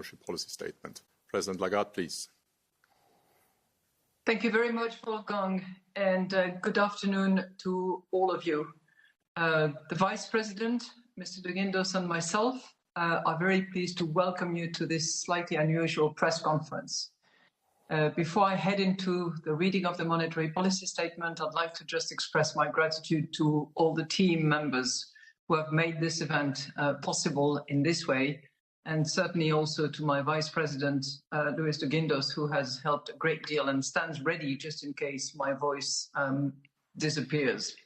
monetary policy statement. President Lagarde, please. Thank you very much, Wolfgang, and good afternoon to all of you. The Vice President, Mr. de Guindos, and myself are very pleased to welcome you to this slightly unusual press conference. Before I head into the reading of the monetary policy statement, I'd like to just express my gratitude to all the team members who have made this event possible in this way, and certainly also to my Vice President, Luis de Guindos, who has helped a great deal and stands ready just in case my voice disappears.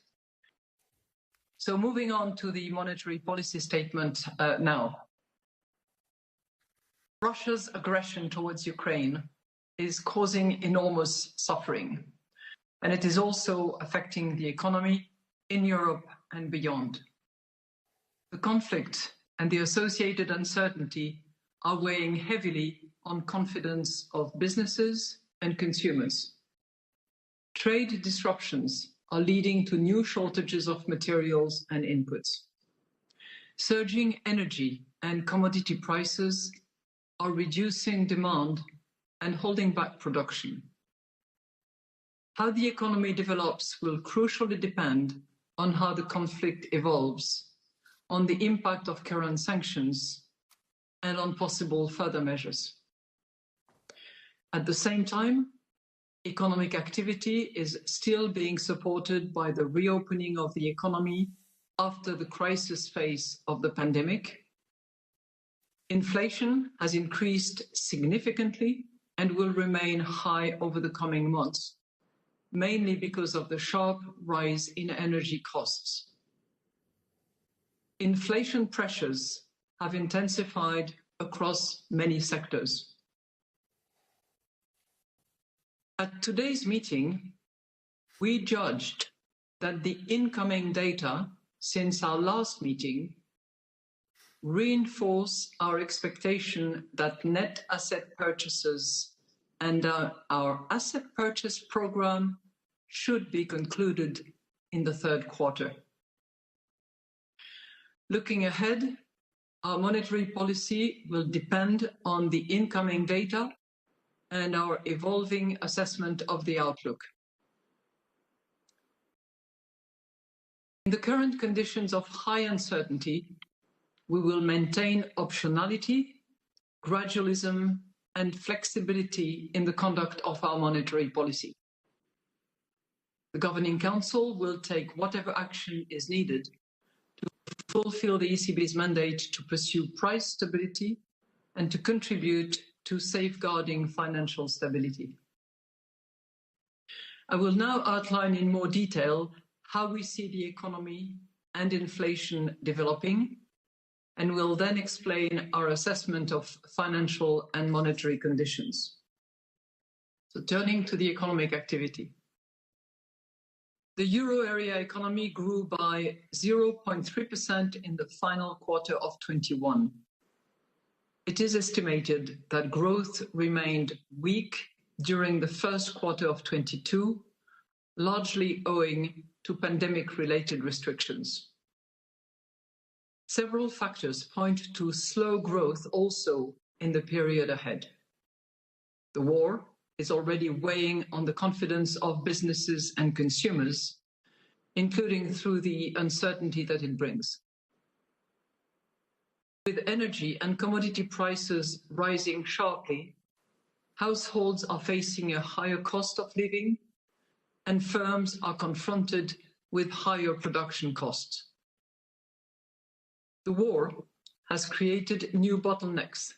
So moving on to the monetary policy statement now. Russia's aggression towards Ukraine is causing enormous suffering, and it is also affecting the economy in Europe and beyond. The conflict and the associated uncertainty are weighing heavily on confidence of businesses and consumers. Trade disruptions are leading to new shortages of materials and inputs. Surging energy and commodity prices are reducing demand and holding back production. How the economy develops will crucially depend on how the conflict evolves, on the impact of current sanctions, and on possible further measures. At the same time, economic activity is still being supported by the reopening of the economy after the crisis phase of the pandemic. Inflation has increased significantly and will remain high over the coming months, mainly because of the sharp rise in energy costs. Inflation pressures have intensified across many sectors. At today's meeting, we judged that the incoming data since our last meeting reinforce our expectation that net asset purchases and our asset purchase program should be concluded in the third quarter. Looking ahead, our monetary policy will depend on the incoming data and our evolving assessment of the outlook. In the current conditions of high uncertainty, we will maintain optionality, gradualism, and flexibility in the conduct of our monetary policy. The Governing Council will take whatever action is needed to fulfill the ECB's mandate to pursue price stability and to contribute to safeguarding financial stability. I will now outline in more detail how we see the economy and inflation developing, and will then explain our assessment of financial and monetary conditions. So turning to the economic activity. The euro area economy grew by 0.3% in the final quarter of 21. It is estimated that growth remained weak during the first quarter of 22, largely owing to pandemic-related restrictions. Several factors point to slow growth also in the period ahead. The war is already weighing on the confidence of businesses and consumers, including through the uncertainty that it brings. With energy and commodity prices rising sharply, households are facing a higher cost of living, and firms are confronted with higher production costs. The war has created new bottlenecks,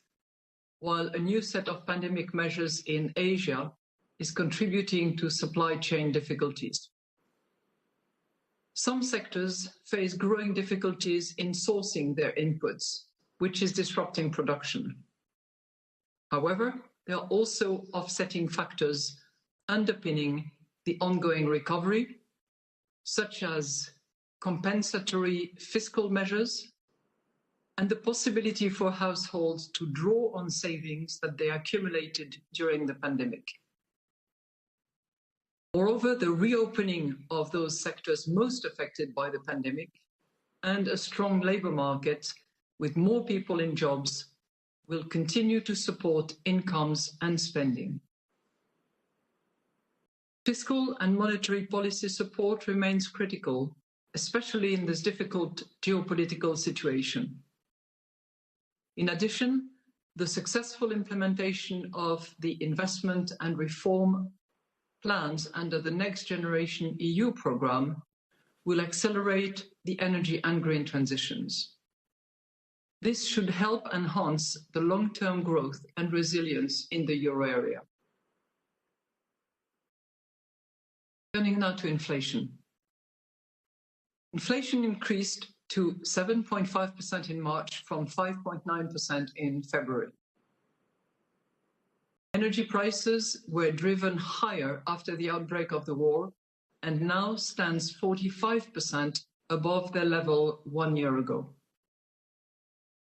while a new set of pandemic measures in Asia is contributing to supply chain difficulties. Some sectors face growing difficulties in sourcing their inputs, which is disrupting production. However, there are also offsetting factors underpinning the ongoing recovery, such as compensatory fiscal measures and the possibility for households to draw on savings that they accumulated during the pandemic. Moreover, the reopening of those sectors most affected by the pandemic and a strong labour market with more people in jobs will continue to support incomes and spending. Fiscal and monetary policy support remains critical, especially in this difficult geopolitical situation. In addition, the successful implementation of the investment and reform plans under the Next Generation EU programme will accelerate the energy and green transitions. This should help enhance the long-term growth and resilience in the euro area. Turning now to inflation. Inflation increased to 7.5% in March from 5.9% in February. Energy prices were driven higher after the outbreak of the war and now stands 45% above their level 1 year ago.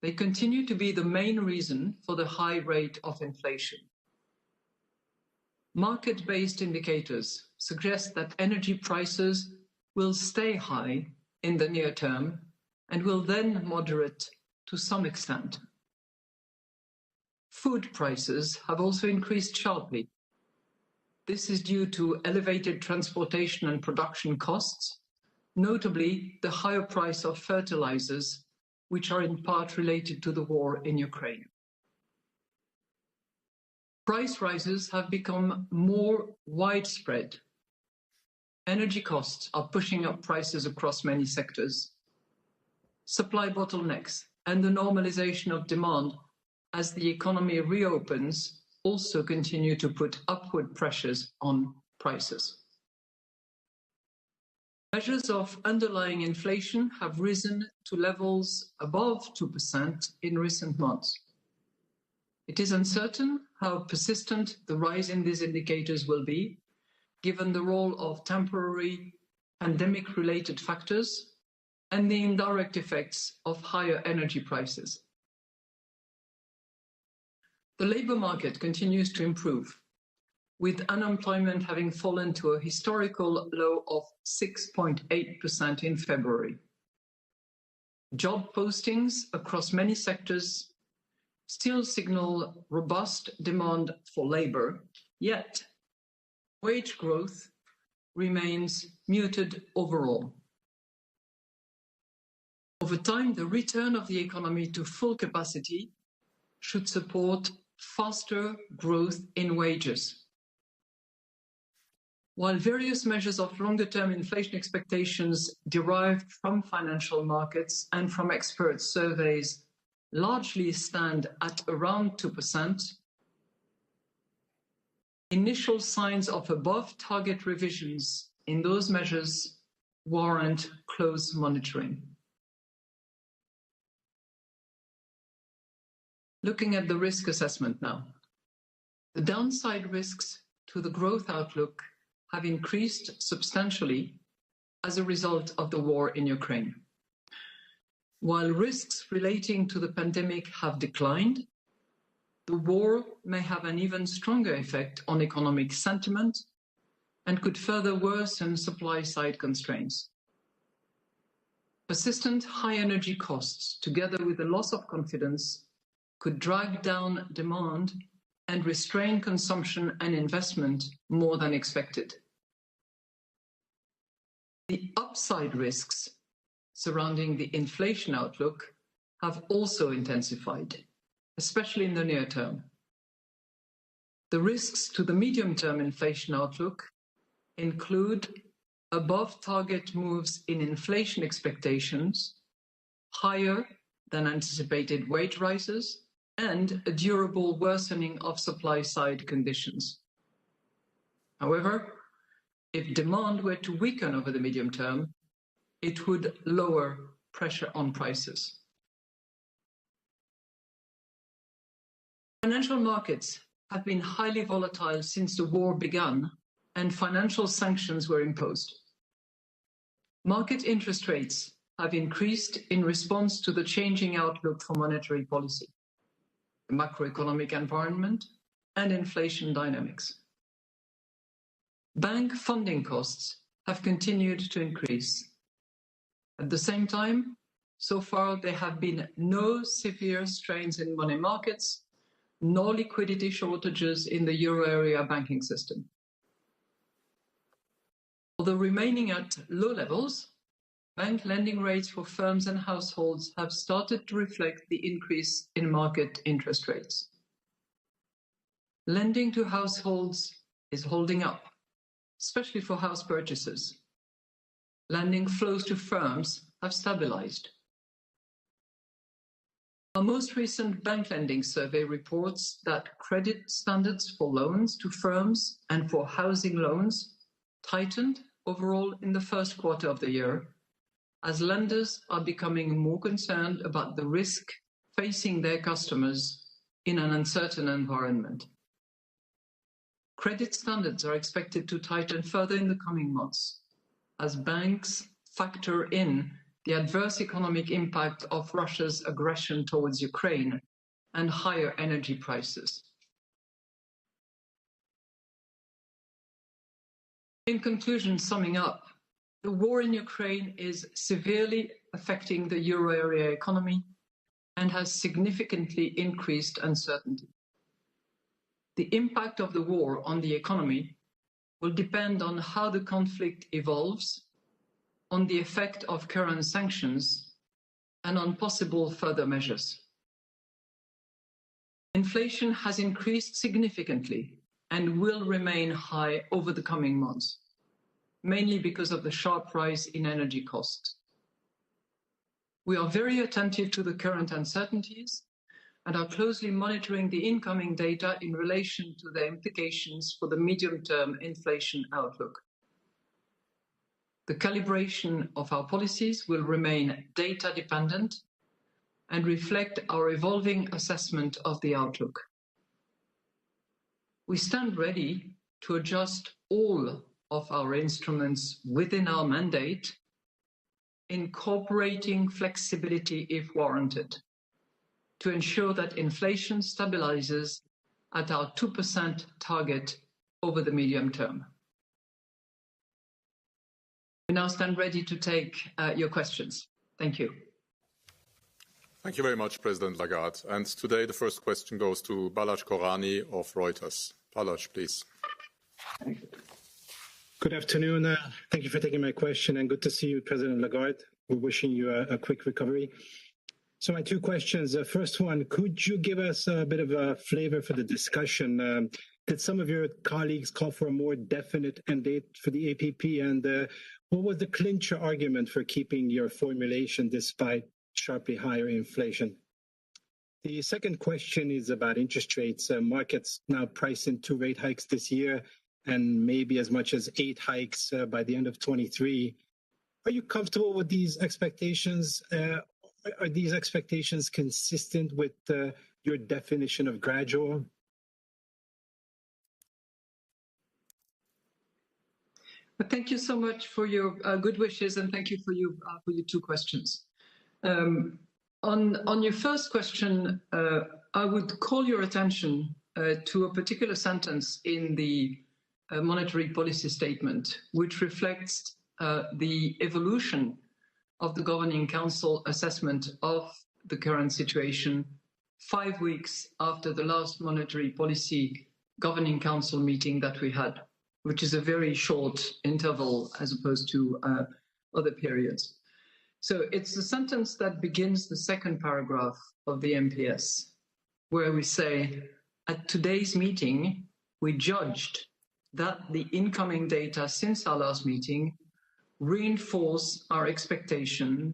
They continue to be the main reason for the high rate of inflation. Market-based indicators suggest that energy prices will stay high in the near term and will then moderate to some extent. Food prices have also increased sharply. This is due to elevated transportation and production costs, notably the higher price of fertilizers, which are in part related to the war in Ukraine. Price rises have become more widespread. Energy costs are pushing up prices across many sectors. Supply bottlenecks and the normalization of demand as the economy reopens also continue to put upward pressures on prices. Measures of underlying inflation have risen to levels above 2% in recent months. It is uncertain how persistent the rise in these indicators will be, given the role of temporary pandemic-related factors and the indirect effects of higher energy prices. The labour market continues to improve, with unemployment having fallen to a historical low of 6.8% in February. Job postings across many sectors still signal robust demand for labour, yet wage growth remains muted overall. Over time, the return of the economy to full capacity should support faster growth in wages. While various measures of longer-term inflation expectations derived from financial markets and from expert surveys largely stand at around 2%, initial signs of above-target revisions in those measures warrant close monitoring. Looking at the risk assessment now. The downside risks to the growth outlook have increased substantially as a result of the war in Ukraine. While risks relating to the pandemic have declined, the war may have an even stronger effect on economic sentiment and could further worsen supply-side constraints. Persistent high energy costs, together with the loss of confidence, could drag down demand and restrain consumption and investment more than expected. The upside risks surrounding the inflation outlook have also intensified, especially in the near term. The risks to the medium-term inflation outlook include above-target moves in inflation expectations, higher than anticipated wage rises, and a durable worsening of supply-side conditions. However, if demand were to weaken over the medium term, it would lower pressure on prices. Financial markets have been highly volatile since the war began and financial sanctions were imposed. Market interest rates have increased in response to the changing outlook for monetary policy, the macroeconomic environment, and inflation dynamics. Bank funding costs have continued to increase. At the same time, So far, there have been no severe strains in money markets, nor liquidity shortages in the euro area banking system. Although remaining at low levels, bank lending rates for firms and households have started to reflect the increase in market interest rates. Lending to households is holding up, especially for house purchases. Lending flows to firms have stabilized. Our most recent bank lending survey reports that credit standards for loans to firms and for housing loans tightened overall in the first quarter of the year, as lenders are becoming more concerned about the risk facing their customers in an uncertain environment. Credit standards are expected to tighten further in the coming months, as banks factor in the adverse economic impact of Russia's aggression towards Ukraine and higher energy prices. In conclusion, summing up, the war in Ukraine is severely affecting the euro area economy and has significantly increased uncertainty. The impact of the war on the economy will depend on how the conflict evolves, on the effect of current sanctions, and on possible further measures. Inflation has increased significantly and will remain high over the coming months, mainly because of the sharp rise in energy costs. We are very attentive to the current uncertainties and are closely monitoring the incoming data in relation to their implications for the medium-term inflation outlook. The calibration of our policies will remain data-dependent and reflect our evolving assessment of the outlook. We stand ready to adjust all of our instruments within our mandate, incorporating flexibility if warranted, to ensure that inflation stabilizes at our 2% target over the medium term. We now stand ready to take your questions. Thank you. Thank you very much, President Lagarde. And today the first question goes to Balazs Korani of Reuters. Balazs, please. Good afternoon. Thank you for taking my question, and good to see you, President Lagarde. We're wishing you a quick recovery. So my two questions. First one, could you give us a bit of a flavor for the discussion? Did some of your colleagues call for a more definite end date for the APP? And what was the clincher argument for keeping your formulation despite sharply higher inflation? The second question is about interest rates. Markets now price in 2 rate hikes this year and maybe as much as 8 hikes by the end of 23. Are you comfortable with these expectations? Are these expectations consistent with your definition of gradual? Thank you so much for your good wishes, and thank you for your 2 questions. On your first question, I would call your attention to a particular sentence in the monetary policy statement, which reflects the evolution of the Governing Council assessment of the current situation 5 weeks after the last monetary policy Governing Council meeting that we had, which is a very short interval as opposed to other periods. So it's the sentence that begins the second paragraph of the MPS, where we say, at today's meeting, we judged that the incoming data since our last meeting reinforce our expectation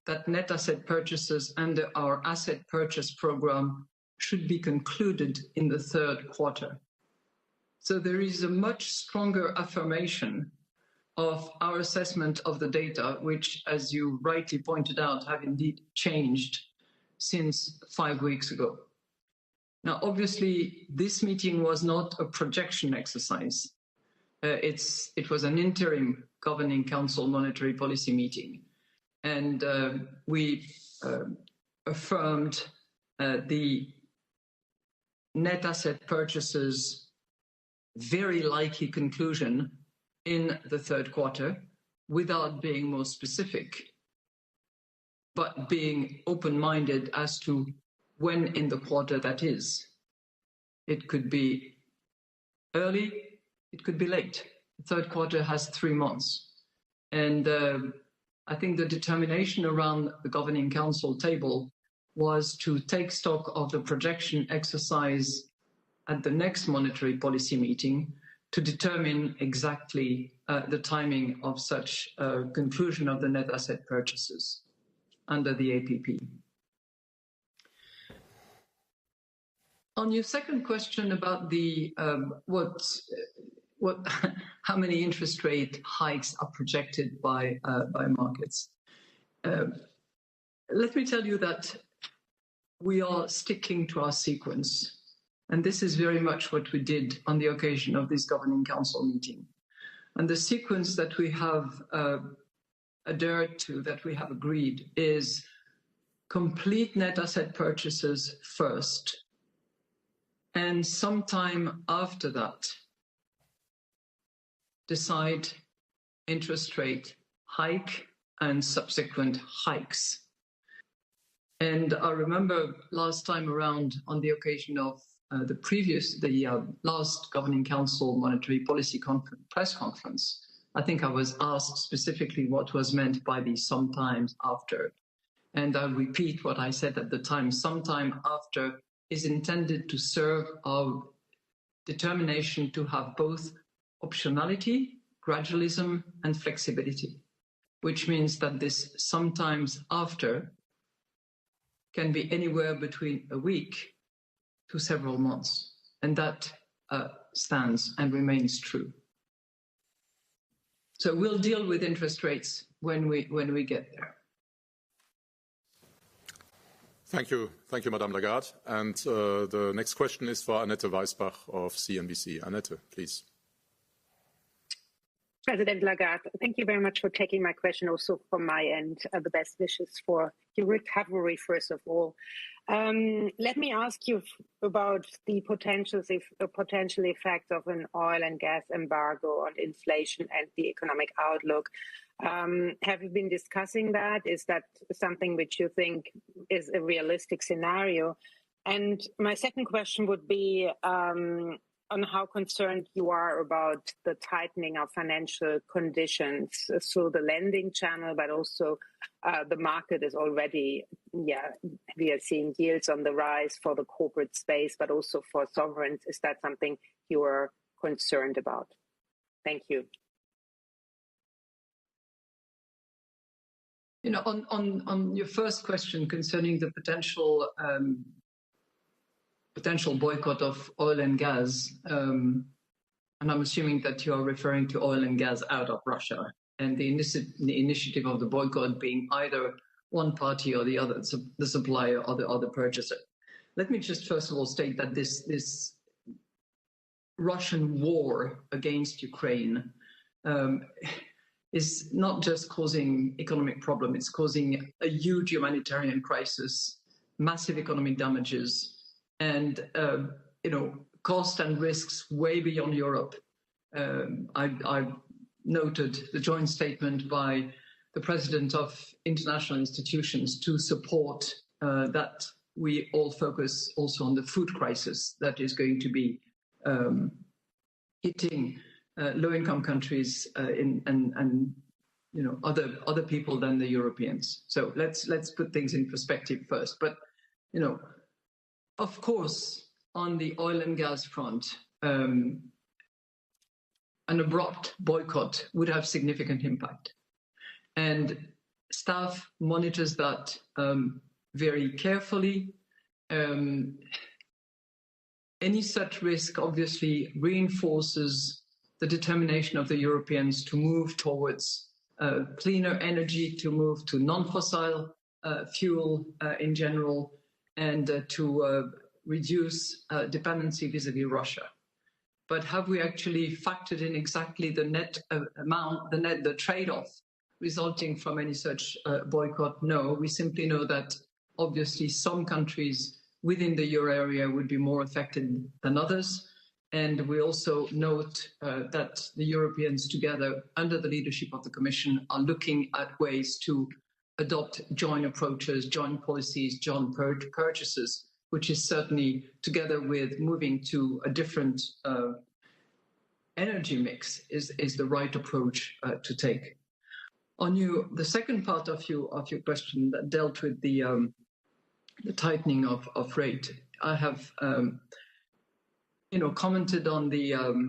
that net asset purchases under our asset purchase program should be concluded in the 3rd quarter. So there is a much stronger affirmation of our assessment of the data, which, as you rightly pointed out, have indeed changed since 5 weeks ago. Now, obviously, this meeting was not a projection exercise. It was an interim Governing Council monetary policy meeting. And we affirmed the net asset purchases very likely conclusion in the 3rd quarter without being more specific. but being open-minded as to when in the quarter that is. It could be early, it could be late. The third quarter has 3 months. And I think the determination around the Governing Council table was to take stock of the projection exercise at the next monetary policy meeting to determine exactly the timing of such conclusion of the net asset purchases under the APP. On your second question about the how many interest rate hikes are projected by markets, let me tell you that we are sticking to our sequence. And this is very much what we did on the occasion of this Governing Council meeting. And the sequence that we have adhered to, that we have agreed, is complete net asset purchases first. And sometime after that, decide interest rate hike and subsequent hikes. And I remember last time around on the occasion of the last Governing Council Monetary Policy press conference, I think I was asked specifically what was meant by the sometimes after. And I'll repeat what I said at the time. Sometime after is intended to serve our determination to have both optionality, gradualism, and flexibility, which means that this sometimes after can be anywhere between a week to several months, and that stands and remains true. So we'll deal with interest rates when we get there. Thank you, Madame Lagarde. And the next question is for Annette Weisbach of CNBC. Annette, please. President Lagarde, thank you very much for taking my question. Also from my end, the best wishes for your recovery, first of all. Let me ask you about the potential effect of an oil and gas embargo on inflation and the economic outlook. Have you been discussing that? Is that something which you think is a realistic scenario? And my second question would be on how concerned you are about the tightening of financial conditions through the lending channel, but also the market is already, we are seeing yields on the rise for the corporate space, but also for sovereigns. Is that something you are concerned about? Thank you. You know, on your first question concerning the potential boycott of oil and gas, and I'm assuming that you are referring to oil and gas out of Russia, and the initiative of the boycott being either one party or the other, the supplier or the purchaser. Let me just first of all state that this Russian war against Ukraine is not just causing economic problem, it's causing a huge humanitarian crisis, massive economic damages, and cost and risks way beyond Europe. I noted the joint statement by the president of international institutions to support that we all focus also on the food crisis that is going to be hitting low-income countries and other people than the Europeans. So let's put things in perspective first. But of course, on the oil and gas front, an abrupt boycott would have significant impact. And staff monitors that very carefully. Any such risk obviously reinforces the determination of the Europeans to move towards cleaner energy, to move to non-fossil fuel in general, and to reduce dependency vis-à-vis Russia. But have we actually factored in exactly the net amount, the trade-off resulting from any such boycott? No, we simply know that obviously some countries within the euro area would be more affected than others. And we also note that the Europeans together, under the leadership of the Commission, are looking at ways to adopt joint approaches, joint policies, joint purchases, which is certainly, together with moving to a different energy mix, is the right approach to take. On the second part of your question that dealt with the tightening of rate, I have commented on the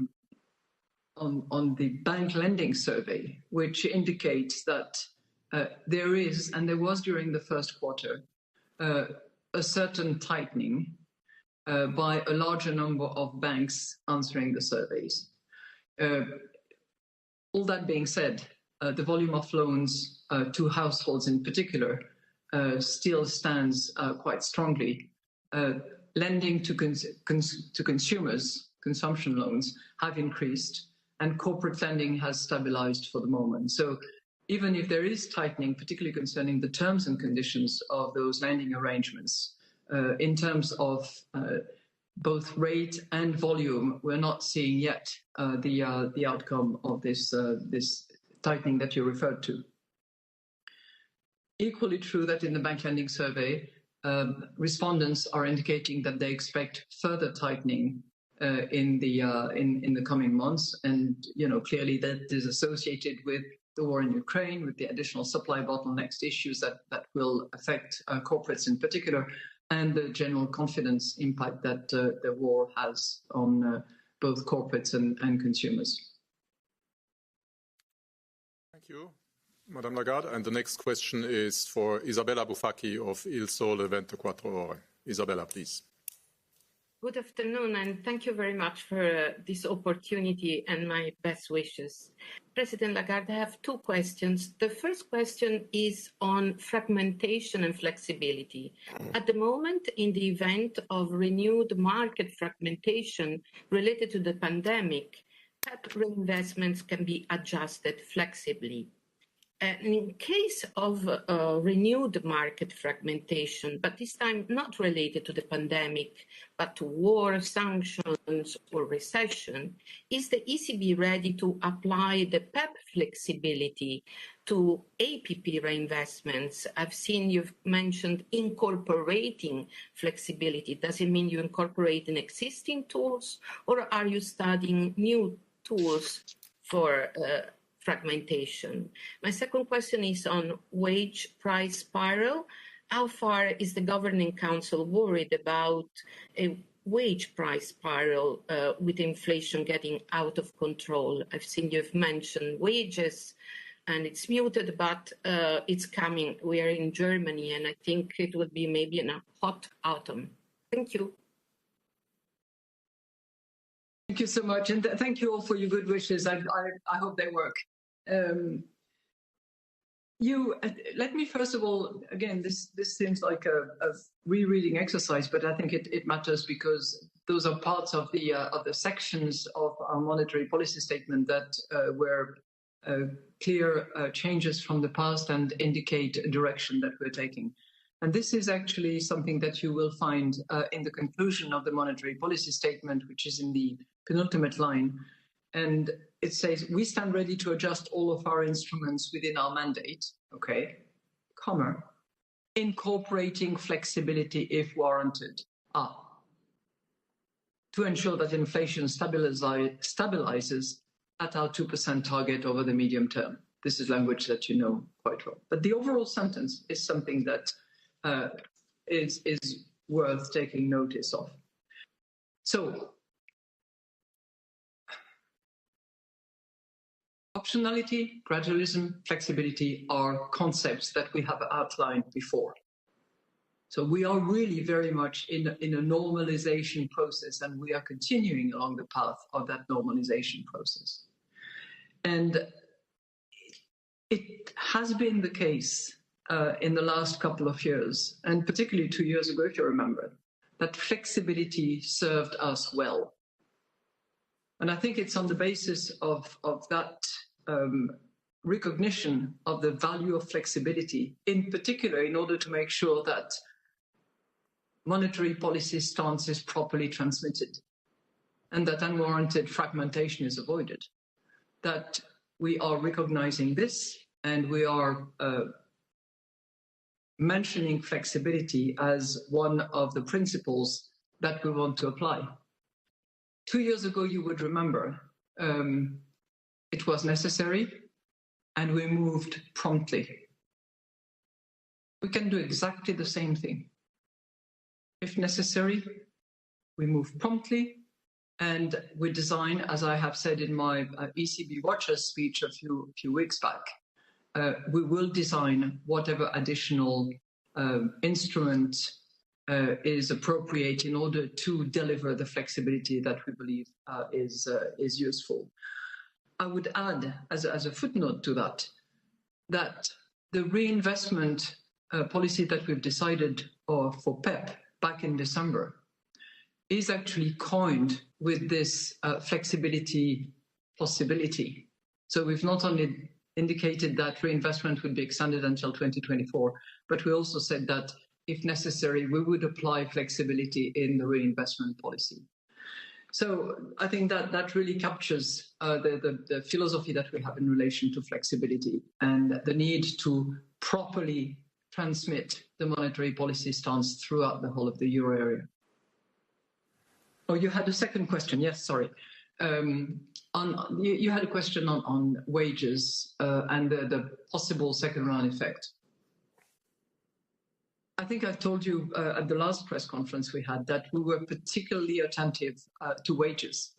bank lending survey, which indicates that there is, and there was during the first quarter, a certain tightening by a larger number of banks answering the surveys. All that being said, the volume of loans to households in particular still stands quite strongly. Lending to consumers, consumption loans, have increased, and corporate lending has stabilized for the moment. So even if there is tightening, particularly concerning the terms and conditions of those lending arrangements, in terms of both rate and volume, we're not seeing yet the outcome of this tightening that you referred to. Equally true that in the bank lending survey, respondents are indicating that they expect further tightening in the coming months, and clearly that is associated with the war in Ukraine, with the additional supply bottlenecks issues that will affect corporates in particular, and the general confidence impact that the war has on both corporates and consumers. Thank you, Madame Lagarde. And the next question is for Isabella Bufacchi of Il Sole 24 Ore. Isabella, please. Good afternoon, and thank you very much for this opportunity and my best wishes. President Lagarde, I have two questions. The first question is on fragmentation and flexibility. At the moment, in the event of renewed market fragmentation related to the pandemic, PEP reinvestments can be adjusted flexibly. In case of renewed market fragmentation, but this time not related to the pandemic, but to war, sanctions, or recession, is the ECB ready to apply the PEP flexibility to APP reinvestments? I've seen you've mentioned incorporating flexibility. Does it mean you incorporate in existing tools, or are you studying new tools for fragmentation? My second question is on wage price spiral. How far is the Governing Council worried about a wage price spiral with inflation getting out of control? I've seen you've mentioned wages and it's muted, but it's coming. We are in Germany, and I think it will be maybe in a hot autumn. Thank you. Thank you so much, and thank you all for your good wishes. I hope they work. Let me first of all, again, this seems like a rereading exercise, but I think it matters because those are parts of the sections of our monetary policy statement that were clear changes from the past and indicate a direction that we're taking. And this is actually something that you will find in the conclusion of the monetary policy statement, which is in the penultimate line. And it says, we stand ready to adjust all of our instruments within our mandate, okay, comma, incorporating flexibility if warranted, to ensure that inflation stabilizes at our 2% target over the medium term. This is language that you know quite well. But the overall sentence is something that is worth taking notice of. So, optionality, gradualism, flexibility are concepts that we have outlined before. So we are really very much in a normalization process, and we are continuing along the path of that normalization process. And it has been the case in the last couple of years, and particularly 2 years ago, if you remember, that flexibility served us well. And I think it's on the basis of that recognition of the value of flexibility, in particular, in order to make sure that monetary policy stance is properly transmitted and that unwarranted fragmentation is avoided, that we are recognizing this and we are mentioning flexibility as one of the principles that we want to apply. 2 years ago, you would remember, it was necessary and we moved promptly. We can do exactly the same thing. If necessary, we move promptly and we design, as I have said in my ECB Watchers speech a few weeks back, we will design whatever additional instrument is appropriate in order to deliver the flexibility that we believe is useful. I would add, as a footnote to that, that the reinvestment policy that we've decided for PEP back in December is actually coined with this flexibility possibility. So we've not only indicated that reinvestment would be extended until 2024, but we also said that if necessary, we would apply flexibility in the reinvestment policy. So I think that really captures the philosophy that we have in relation to flexibility and the need to properly transmit the monetary policy stance throughout the whole of the euro area. Oh, you had a second question. Yes, sorry. You had a question on wages and the possible second round effect. I think I've told you at the last press conference we had that we were particularly attentive to wages.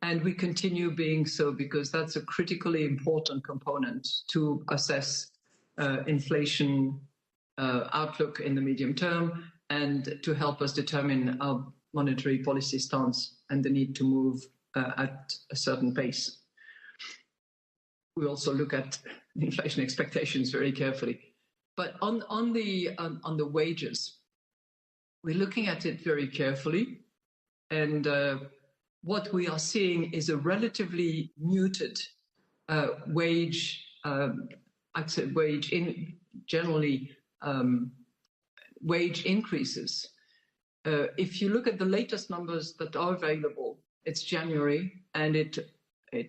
And we continue being so because that's a critically important component to assess inflation outlook in the medium term and to help us determine our monetary policy stance and the need to move at a certain pace. We also look at inflation expectations very carefully. But on the wages, we're looking at it very carefully, and what we are seeing is a relatively muted wage increases. If you look at the latest numbers that are available, it's January, and it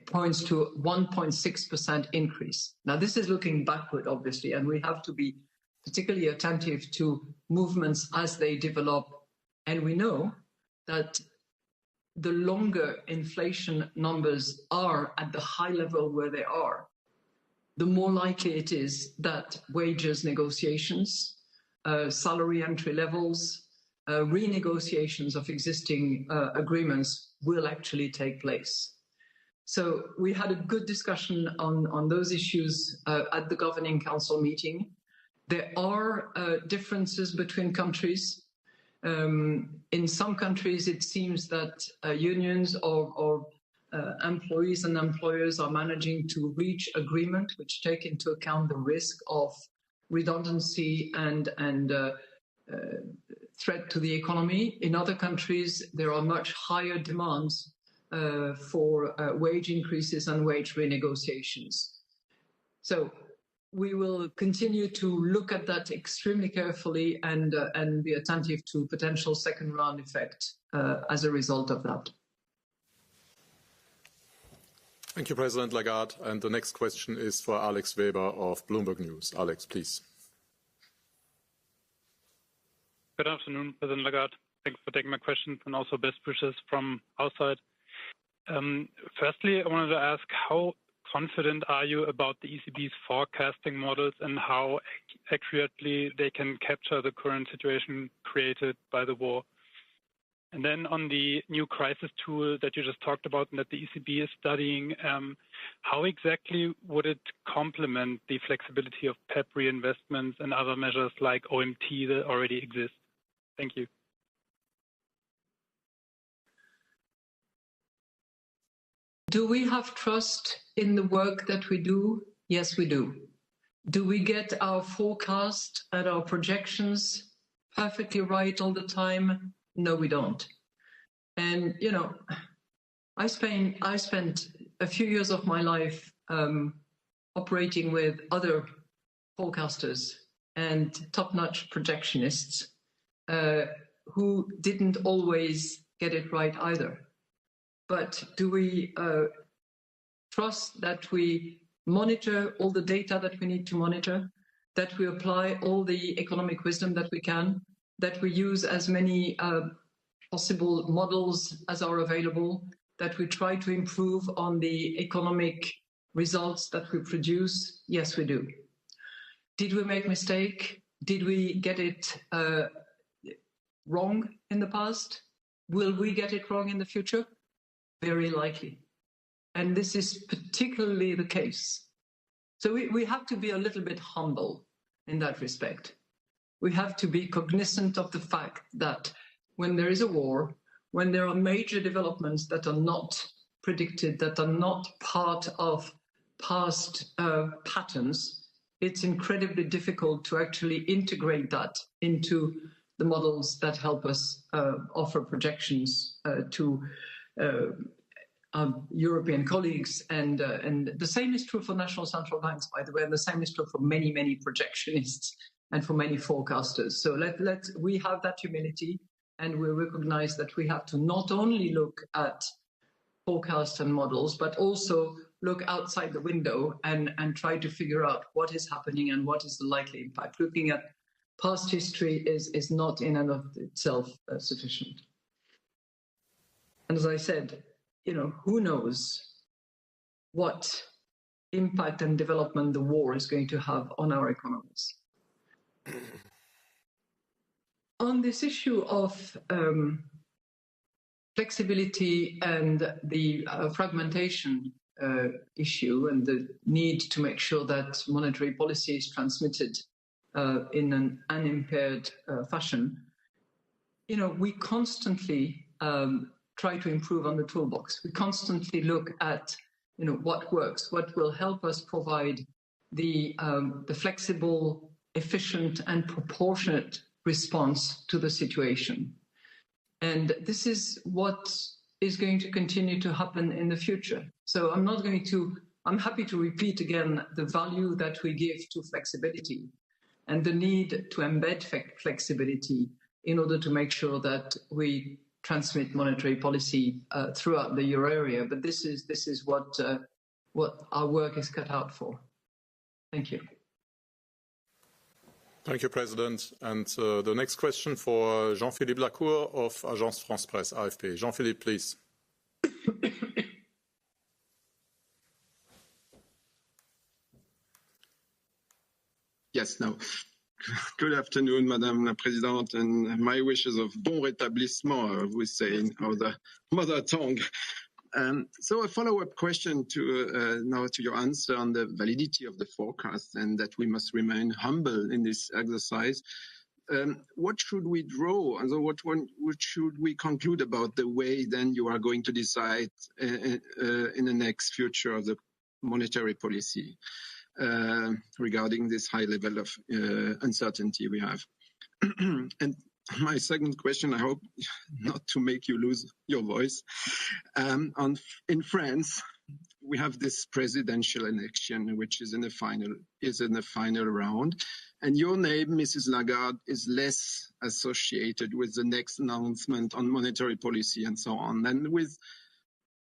points to 1.6% increase. Now, this is looking backward, obviously, and we have to be particularly attentive to movements as they develop. And we know that the longer inflation numbers are at the high level where they are, the more likely it is that wages negotiations, salary entry levels, renegotiations of existing agreements will actually take place. So we had a good discussion on those issues at the Governing Council meeting. There are differences between countries. In some countries, it seems that unions or employees and employers are managing to reach agreement which take into account the risk of redundancy and threat to the economy. In other countries, there are much higher demands for wage increases and wage renegotiations. So we will continue to look at that extremely carefully and be attentive to potential second round effect as a result of that. Thank you, President Lagarde. And the next question is for Alex Weber of Bloomberg News. Alex, please. Good afternoon, President Lagarde. Thanks for taking my questions and also best wishes from our side. Firstly, I wanted to ask, how confident are you about the ECB's forecasting models and how accurately they can capture the current situation created by the war? And then on the new crisis tool that you just talked about and that the ECB is studying, how exactly would it complement the flexibility of PEP reinvestments and other measures like OMT that already exist? Thank you. Do we have trust in the work that we do? Yes, we do. Do we get our forecast and our projections perfectly right all the time? No, we don't. And, you know, I spent a few years of my life operating with other forecasters and top-notch projectionists who didn't always get it right either. But do we trust that we monitor all the data that we need to monitor, that we apply all the economic wisdom that we can, that we use as many possible models as are available, that we try to improve on the economic results that we produce? Yes, we do. Did we make a mistake? Did we get it wrong in the past? Will we get it wrong in the future? Very likely. And this is particularly the case. So we have to be a little bit humble in that respect. We have to be cognizant of the fact that when there is a war, when there are major developments that are not predicted, that are not part of past patterns, it's incredibly difficult to actually integrate that into the models that help us offer projections to our European colleagues. And the same is true for national central banks, by the way, and the same is true for many, many projectionists and for many forecasters. So we have that humility, and we recognize that we have to not only look at forecasts and models, but also look outside the window and try to figure out what is happening and what is the likely impact. Looking at past history is not in and of itself sufficient. And as I said, who knows what impact and development the war is going to have on our economies. On this issue of flexibility and the fragmentation issue and the need to make sure that monetary policy is transmitted in an unimpaired fashion, we constantly try to improve on the toolbox. We constantly look at, what works, what will help us provide the flexible, efficient, and proportionate response to the situation. And this is what is going to continue to happen in the future. So I'm happy to repeat again the value that we give to flexibility and the need to embed flexibility in order to make sure that we transmit monetary policy throughout the euro area. But this is what our work is cut out for. Thank you. Thank you, President. And the next question for Jean-Philippe Lacour of Agence France-Presse, AFP. Jean-Philippe, please. Yes, no. Good afternoon, Madame la Présidente, and my wishes of bon rétablissement, we say in our mother tongue. So a follow-up question now to your answer on the validity of the forecast and that we must remain humble in this exercise. What should we draw, and so what should we conclude about the way then you are going to decide in the next future of the monetary policy regarding this high level of uncertainty we have? And my second question, I hope not to make you lose your voice. In France, we have this presidential election, which is in the final round, and your name, Mrs. Lagarde, is less associated with the next announcement on monetary policy and so on, and with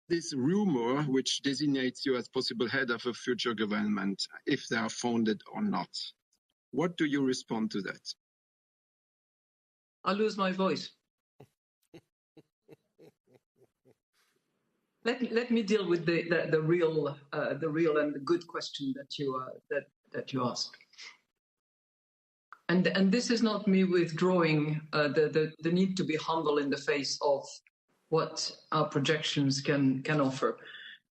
this rumor which designates you as possible head of a future government, if they are founded or not. What do you respond to that? I'll lose my voice. Let me deal with the real and the good question that you asked. And this is not me withdrawing the need to be humble in the face of what our projections can offer.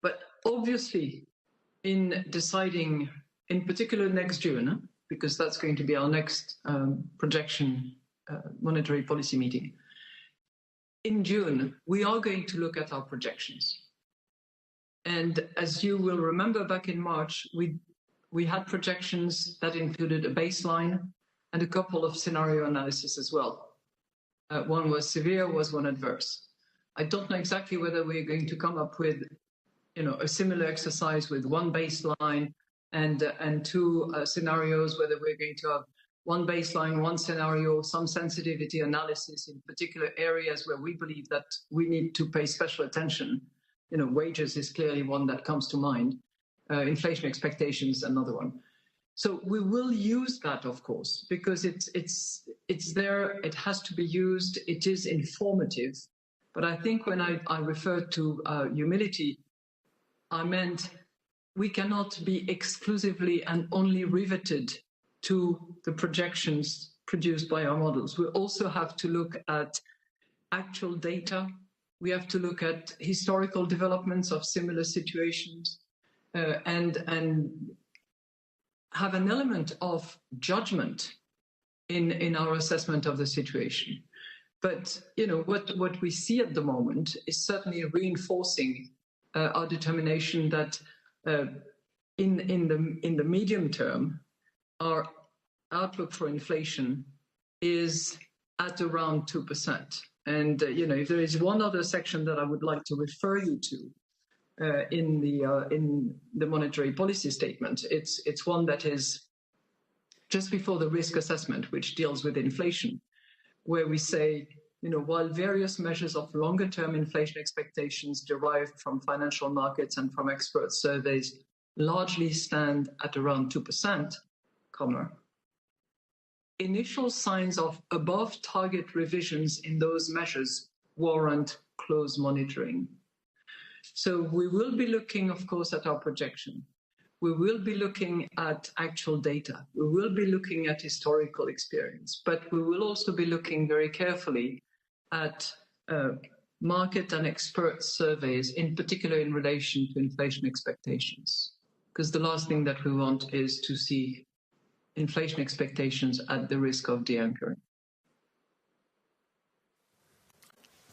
But obviously, in deciding, in particular next June, because that's going to be our next projection monetary policy meeting, in June, we are going to look at our projections. And as you will remember, back in March, we had projections that included a baseline and a couple of scenario analysis as well. One was severe, was one adverse. I don't know exactly whether we're going to come up with, a similar exercise with one baseline and two scenarios, whether we're going to have one baseline, one scenario, some sensitivity analysis in particular areas where we believe that we need to pay special attention. Wages is clearly one that comes to mind. Inflation expectations, another one. So we will use that, of course, because it's there. It has to be used. It is informative. But I think when I referred to humility, I meant we cannot be exclusively and only riveted to the projections produced by our models. We also have to look at actual data. We have to look at historical developments of similar situations and have an element of judgment in our assessment of the situation. But what we see at the moment is certainly reinforcing our determination that in the medium term, our outlook for inflation is at around 2%. And if there is one other section that I would like to refer you to in the monetary policy statement, it's one that is just before the risk assessment, which deals with inflation, where we say, while various measures of longer-term inflation expectations derived from financial markets and from expert surveys largely stand at around 2%, initial signs of above-target revisions in those measures warrant close monitoring. So we will be looking, of course, at our projection. We will be looking at actual data. We will be looking at historical experience, but we will also be looking very carefully at market and expert surveys, in particular in relation to inflation expectations, because the last thing that we want is to see inflation expectations at the risk of de-anchoring.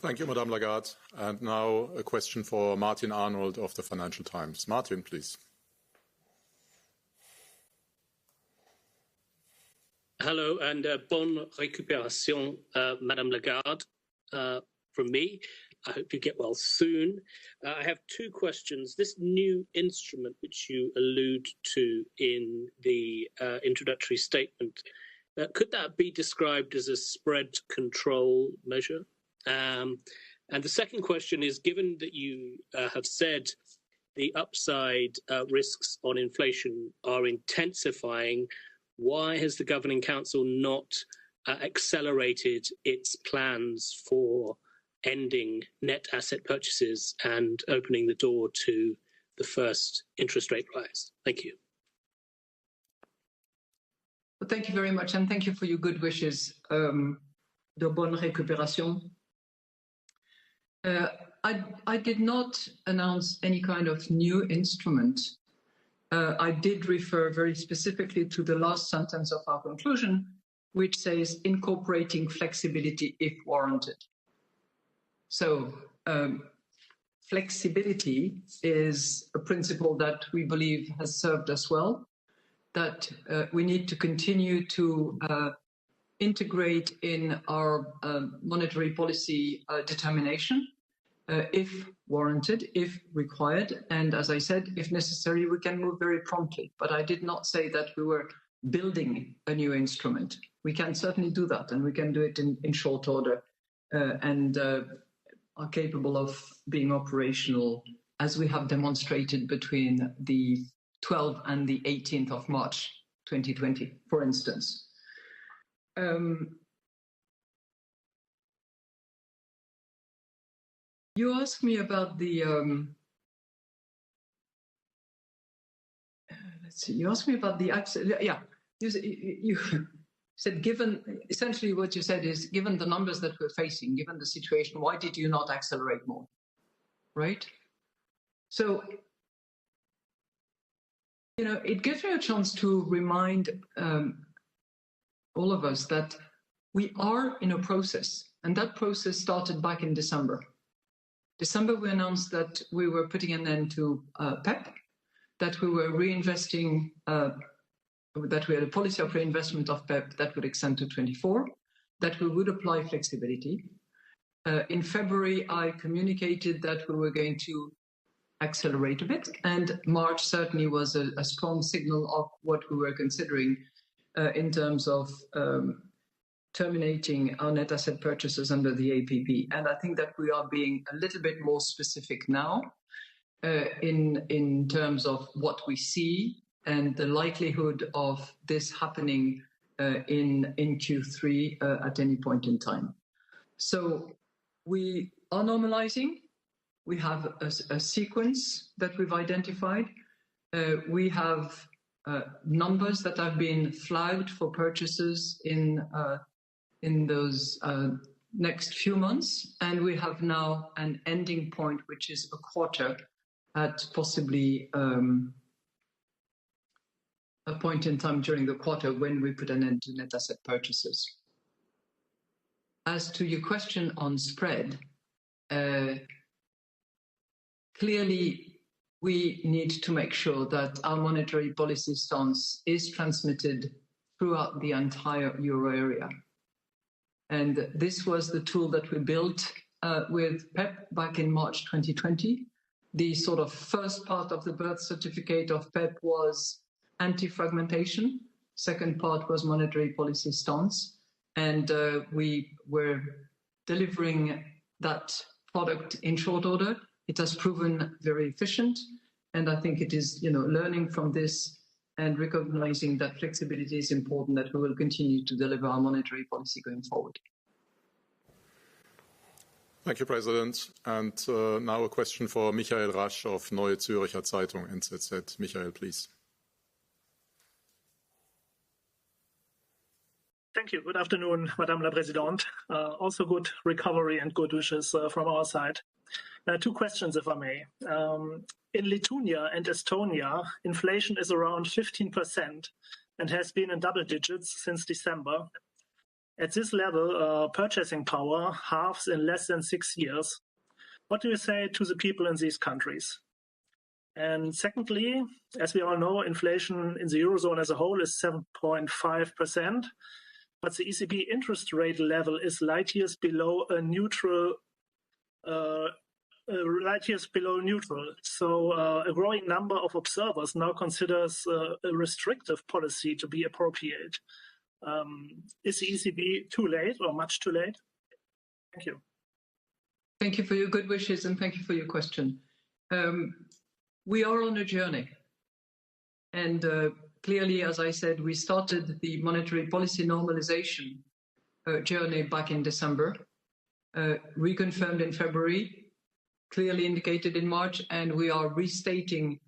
Thank you, Madame Lagarde. And now a question for Martin Arnold of the Financial Times. Martin, please. Hello, and bonne récupération, Madame Lagarde, from me. I hope you get well soon. I have two questions. This new instrument, which you allude to in the introductory statement, could that be described as a spread control measure? And the second question is, given that you have said the upside risks on inflation are intensifying, why has the Governing Council not accelerated its plans for ending net asset purchases and opening the door to the first interest rate rise? Thank you. Well, thank you very much, and thank you for your good wishes. De bonne récupération. I did not announce any kind of new instrument. I did refer very specifically to the last sentence of our conclusion, which says incorporating flexibility if warranted. So flexibility is a principle that we believe has served us well, that we need to continue to integrate in our monetary policy determination, if warranted, if required. And as I said, if necessary, we can move very promptly. But I did not say that we were building a new instrument. We can certainly do that, and we can do it in short order and are capable of being operational, as we have demonstrated between the 12th and the 18th of March 2020, for instance. You asked me about the, let's see, you asked me about the access, yeah, you said, given, essentially what you said is, given the numbers that we're facing, given the situation, why did you not accelerate more, right? So, it gives me a chance to remind all of us that we are in a process, and that process started back in December. December, we announced that we were putting an end to PEP, that we were reinvesting, that we had a policy of reinvestment of PEP that would extend to 24, that we would apply flexibility. In February, I communicated that we were going to accelerate a bit, and March certainly was a strong signal of what we were considering in terms of terminating our net asset purchases under the APP. And I think that we are being a little bit more specific now in terms of what we see and the likelihood of this happening in Q3 at any point in time. So we are normalizing. We have a sequence that we've identified. We have numbers that have been flagged for purchases in those next few months, and we have now an ending point, which is a quarter at possibly a point in time during the quarter when we put an end to net asset purchases. As to your question on spread, clearly we need to make sure that our monetary policy stance is transmitted throughout the entire euro area. And this was the tool that we built with PEP back in March 2020. The sort of first part of the birth certificate of PEP was anti-fragmentation. Second part was monetary policy stance. And we were delivering that product in short order. It has proven very efficient. And I think it is, learning from this and recognizing that flexibility is important, that we will continue to deliver our monetary policy going forward. Thank you, President. And now a question for Michael Rasch of Neue Zürcher Zeitung, NZZ. Michael, please. Thank you. Good afternoon, Madame la Présidente. Also good recovery and good wishes from our side. Two questions, if I may. In Lithuania and Estonia, inflation is around 15% and has been in double digits since December. At this level, purchasing power halves in less than 6 years. What do you say to the people in these countries? And secondly, as we all know, inflation in the Eurozone as a whole is 7.5%, but the ECB interest rate level is light years below a neutral. So a growing number of observers now considers a restrictive policy to be appropriate. Is the ECB too late or much too late? Thank you. Thank you for your good wishes and thank you for your question. We are on a journey. And clearly, as I said, we started the monetary policy normalization journey back in December, reconfirmed in February, clearly indicated in March, and we are restating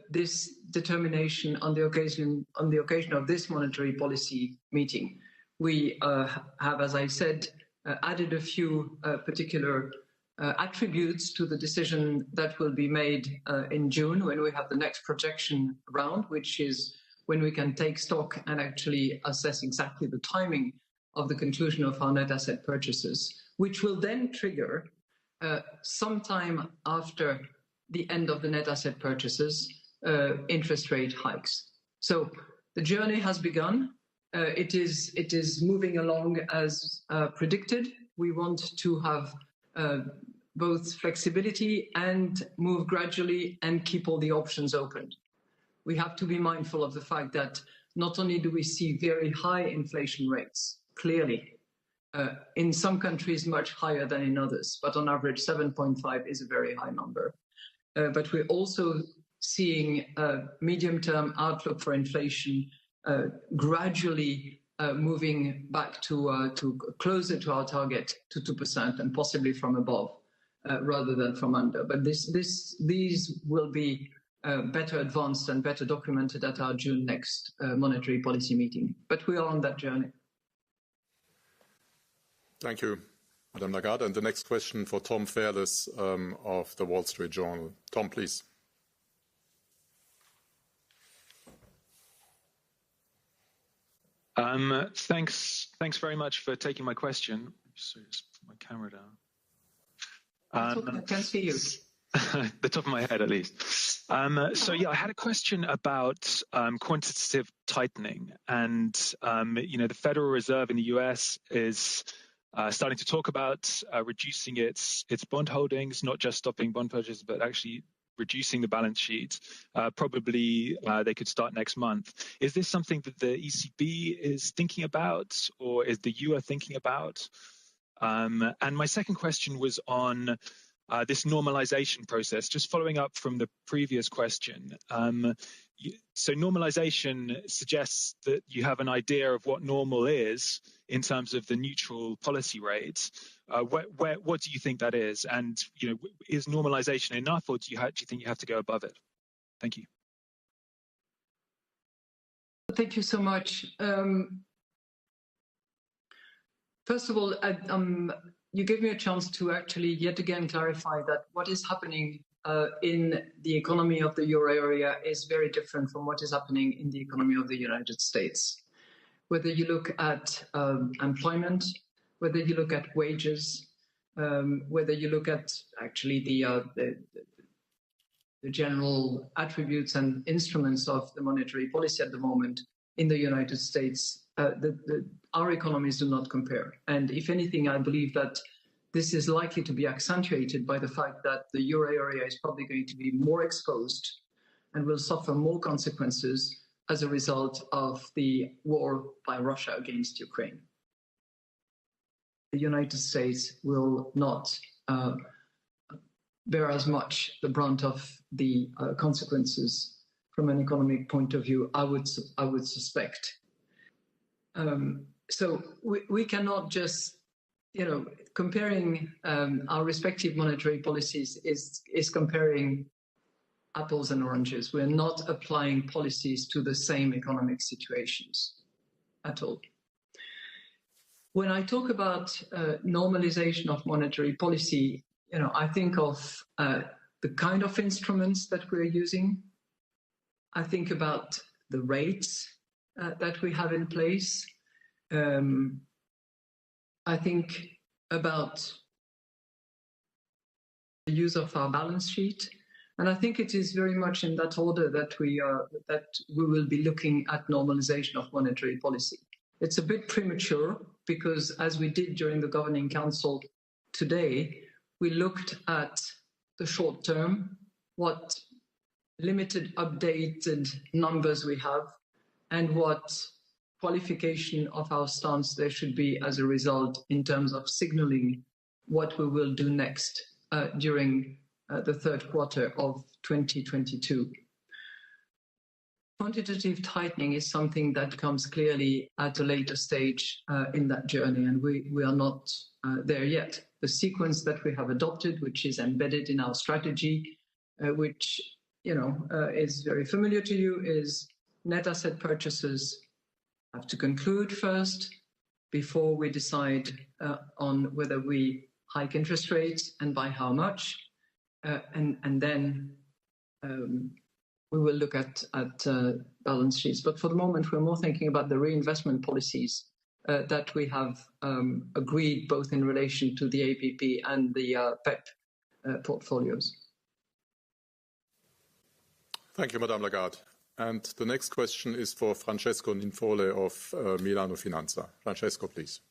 this determination on the occasion of this monetary policy meeting. We have, as I said, added a few particular attributes to the decision that will be made in June when we have the next projection round, which is when we can take stock and actually assess exactly the timing of the conclusion of our net asset purchases, which will then trigger sometime after the end of the net asset purchases, interest rate hikes. So the journey has begun. It is moving along as predicted. We want to have both flexibility and move gradually and keep all the options open. We have to be mindful of the fact that not only do we see very high inflation rates, clearly, in some countries much higher than in others, but on average 7.5 is a very high number. But we're also seeing a medium-term outlook for inflation gradually moving back to closer to our target to 2% and possibly from above rather than from under. But these will be better advanced and better documented at our June next monetary policy meeting. But we are on that journey. Thank you, Madame Lagarde. And the next question for Tom Fairless of the Wall Street Journal. Tom, please. Thanks very much for taking my question. Sorry, just put my camera down. I can see you. The top of my head, at least. So yeah, I had a question about quantitative tightening, and the Federal Reserve in the U.S. is starting to talk about reducing its bond holdings, not just stopping bond purchases, but actually reducing the balance sheet. Probably they could start next month. Is this something that the ECB is thinking about, or is the EU thinking about? And my second question was on this normalization process. Just following up from the previous question. So normalization suggests that you have an idea of what normal is in terms of the neutral policy rates. What do you think that is? And is normalization enough, or do you think you have to go above it? Thank you. Thank you so much. First of all, you gave me a chance to actually yet again clarify that what is happening in the economy of the euro area is very different from what is happening in the economy of the United States. Whether you look at employment, whether you look at wages, whether you look at actually the general attributes and instruments of the monetary policy at the moment in the United States, our economies do not compare. And if anything, I believe that this is likely to be accentuated by the fact that the euro area is probably going to be more exposed and will suffer more consequences as a result of the war by Russia against Ukraine. The United States will not bear as much the brunt of the consequences from an economic point of view, I would suspect. So we cannot just, comparing our respective monetary policies is comparing apples and oranges. We're not applying policies to the same economic situations at all. When I talk about normalization of monetary policy, I think of the kind of instruments that we're using. I think about the rates that we have in place. I think about the use of our balance sheet. And I think it is very much in that order that we will be looking at normalization of monetary policy. It's a bit premature because, as we did during the Governing Council today, we looked at the short term, what limited updated numbers we have, and what qualification of our stance there should be as a result in terms of signaling what we will do next during the third quarter of 2022. Quantitative tightening is something that comes clearly at a later stage in that journey, and we are not there yet. The sequence that we have adopted, which is embedded in our strategy, which is very familiar to you, is net asset purchases have to conclude first before we decide on whether we hike interest rates and by how much, and then we will look at balance sheets. But for the moment, we're more thinking about the reinvestment policies that we have agreed both in relation to the APP and the PEP portfolios. Thank you, Madame Lagarde. And the next question is for Francesco Ninfole of Milano Finanza. Francesco, please.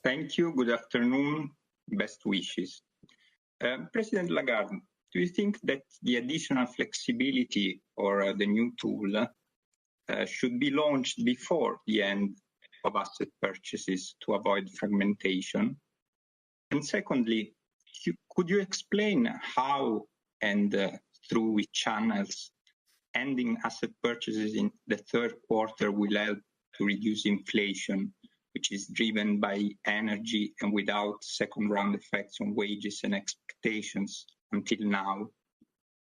Thank you. Good afternoon. Best wishes. President Lagarde, do you think that the additional flexibility or the new tool should be launched before the end of asset purchases to avoid fragmentation? And secondly, could you explain how and through which channels ending asset purchases in the third quarter will help to reduce inflation, which is driven by energy and without second-round effects on wages and expectations until now,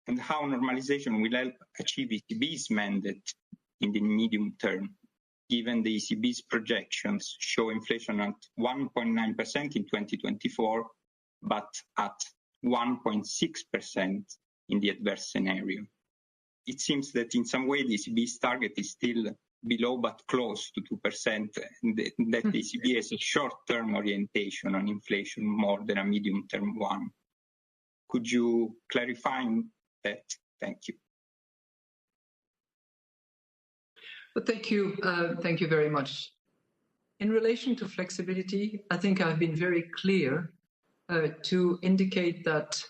and how normalization will help achieve ECB's mandate in the medium term, given the ECB's projections show inflation at 1.9% in 2024, but at 1.6% in the adverse scenario. It seems that in some way the ECB's target is still below but close to 2%, and that the ECB has a short-term orientation on inflation more than a medium-term one. Could you clarify that? Thank you. Well, thank you. Thank you very much. In relation to flexibility, I think I've been very clear to indicate that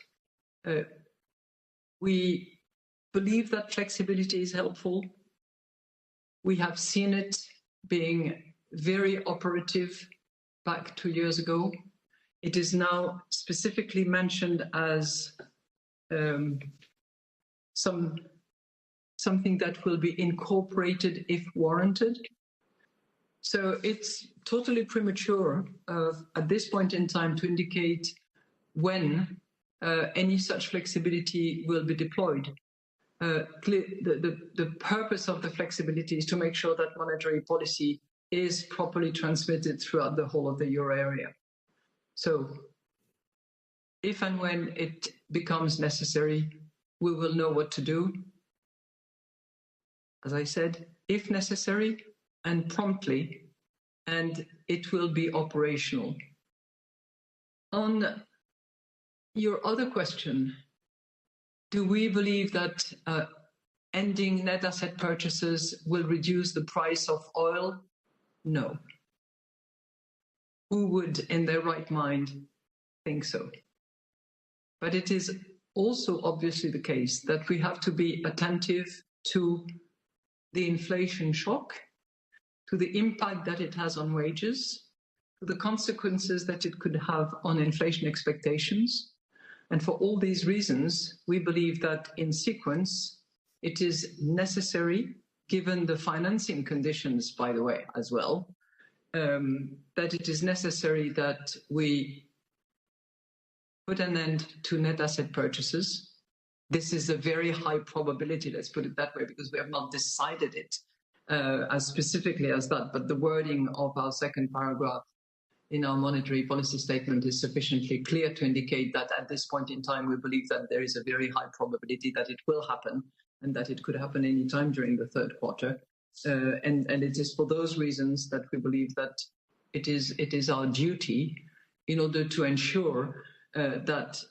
we believe that flexibility is helpful. We have seen it being very operative back 2 years ago. it is now specifically mentioned as something that will be incorporated if warranted. So it's totally premature at this point in time to indicate when any such flexibility will be deployed. The purpose of the flexibility is to make sure that monetary policy is properly transmitted throughout the whole of the euro area. So if and when it becomes necessary, we will know what to do. As I said, if necessary and promptly, and it will be operational. On your other question, do we believe that ending net asset purchases will reduce the price of oil? No. Who would, in their right mind, think so? But it is also obviously the case that we have to be attentive to the inflation shock, to the impact that it has on wages, to the consequences that it could have on inflation expectations. And for all these reasons, we believe that in sequence, it is necessary, given the financing conditions, by the way, as well, that it is necessary that we put an end to net asset purchases. This is a very high probability, let's put it that way, because we have not decided it as specifically as that, but the wording of our second paragraph in our monetary policy statement is sufficiently clear to indicate that at this point in time, we believe that there is a very high probability that it will happen and that it could happen any time during the third quarter. And it is for those reasons that we believe that it is our duty in order to ensure that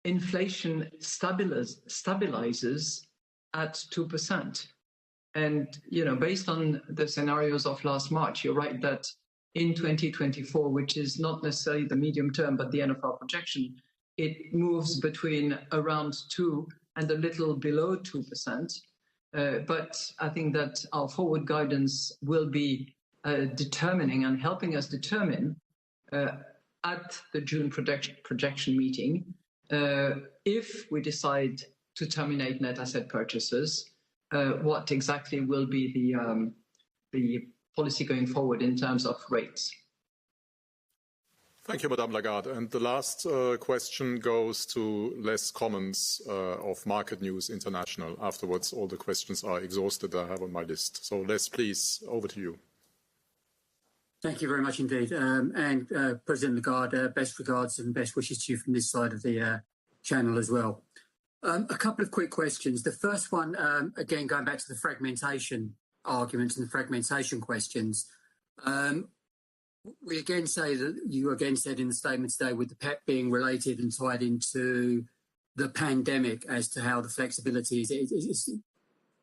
inflation stabilizes at 2%. And, you know, based on the scenarios of last March, you're right that in 2024, which is not necessarily the medium term, but the end of our projection, it moves between around 2 and a little below 2%. But I think that our forward guidance will be determining and helping us determine at the June projection meeting if we decide to terminate net asset purchases, what exactly will be the policy going forward in terms of rates. Thank you, Madame Lagarde. And the last question goes to Les Commons of Market News International. Afterwards, all the questions are exhausted I have on my list. So Les, please, over to you. Thank you very much indeed. And President Lagarde, best regards and best wishes to you from this side of the channel as well. A couple of quick questions. The first one, again, going back to the fragmentation arguments and the fragmentation questions. We again say that you again said in the statement today with the PEP being related and tied into the pandemic as to how the flexibility is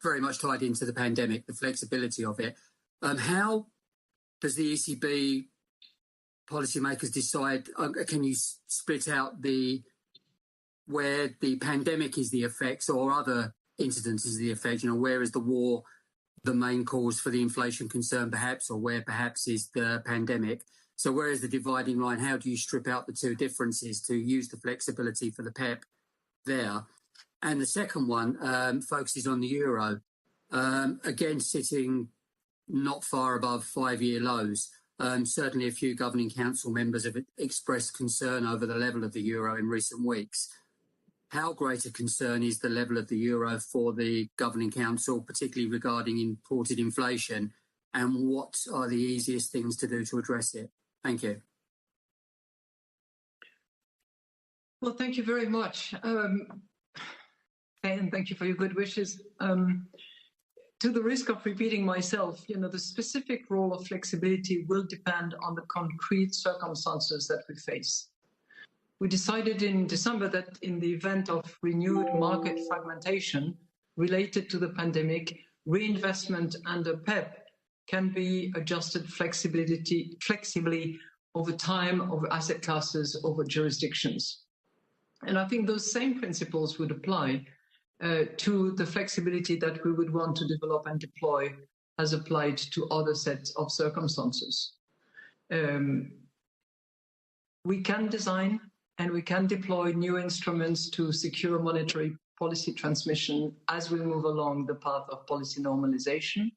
very much tied into the pandemic, the flexibility of it. How does the ECB policymakers decide, can you split out where the pandemic is the effects or other incidences is the effect? You know, where is the war the main cause for the inflation concern perhaps, or where perhaps is the pandemic? So where is the dividing line? How do you strip out the two differences to use the flexibility for the PEP there? And the second one focuses on the euro, again sitting not far above 5-year lows. Certainly a few governing council members have expressed concern over the level of the euro in recent weeks. How great a concern is the level of the euro for the Governing Council, particularly regarding imported inflation, and what are the easiest things to do to address it? Thank you. Well, thank you very much. And thank you for your good wishes. To the risk of repeating myself, you know, the specific role of flexibility will depend on the concrete circumstances that we face. We decided in December that in the event of renewed market fragmentation related to the pandemic, reinvestment under PEP can be adjusted flexibly over time, over asset classes, over jurisdictions. And I think those same principles would apply to the flexibility that we would want to develop and deploy as applied to other sets of circumstances. we can design and we can deploy new instruments to secure monetary policy transmission as we move along the path of policy normalization.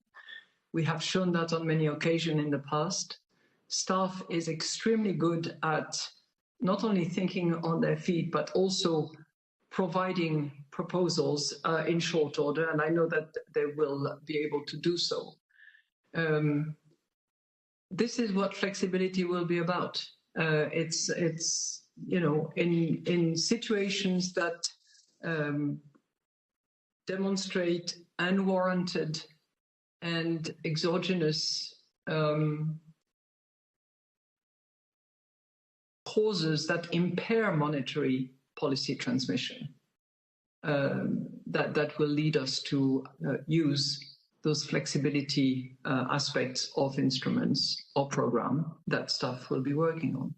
We have shown that on many occasions in the past. Staff is extremely good at not only thinking on their feet, but also providing proposals in short order, and I know that they will be able to do so. This is what flexibility will be about. It's you know, in situations that demonstrate unwarranted and exogenous causes that impair monetary policy transmission, that will lead us to use those flexibility aspects of instruments or program that staff will be working on.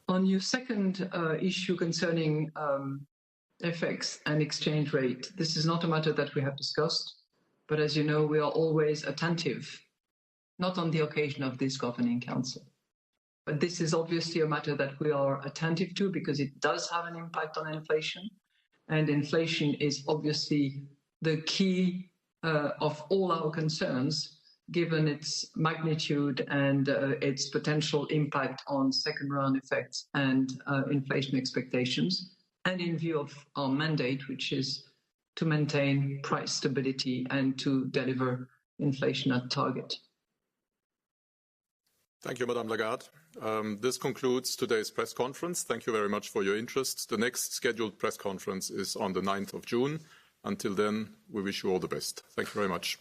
On your second issue concerning FX and exchange rate, this is not a matter that we have discussed, but as you know, we are always attentive, not on the occasion of this Governing Council. But this is obviously a matter that we are attentive to because it does have an impact on inflation, and inflation is obviously the key of all our concerns, given its magnitude and its potential impact on second-round effects and inflation expectations, and in view of our mandate, which is to maintain price stability and to deliver inflation at target. Thank you, Madame Lagarde. This concludes today's press conference. Thank you very much for your interest. The next scheduled press conference is on the 9th of June. Until then, we wish you all the best. Thank you very much.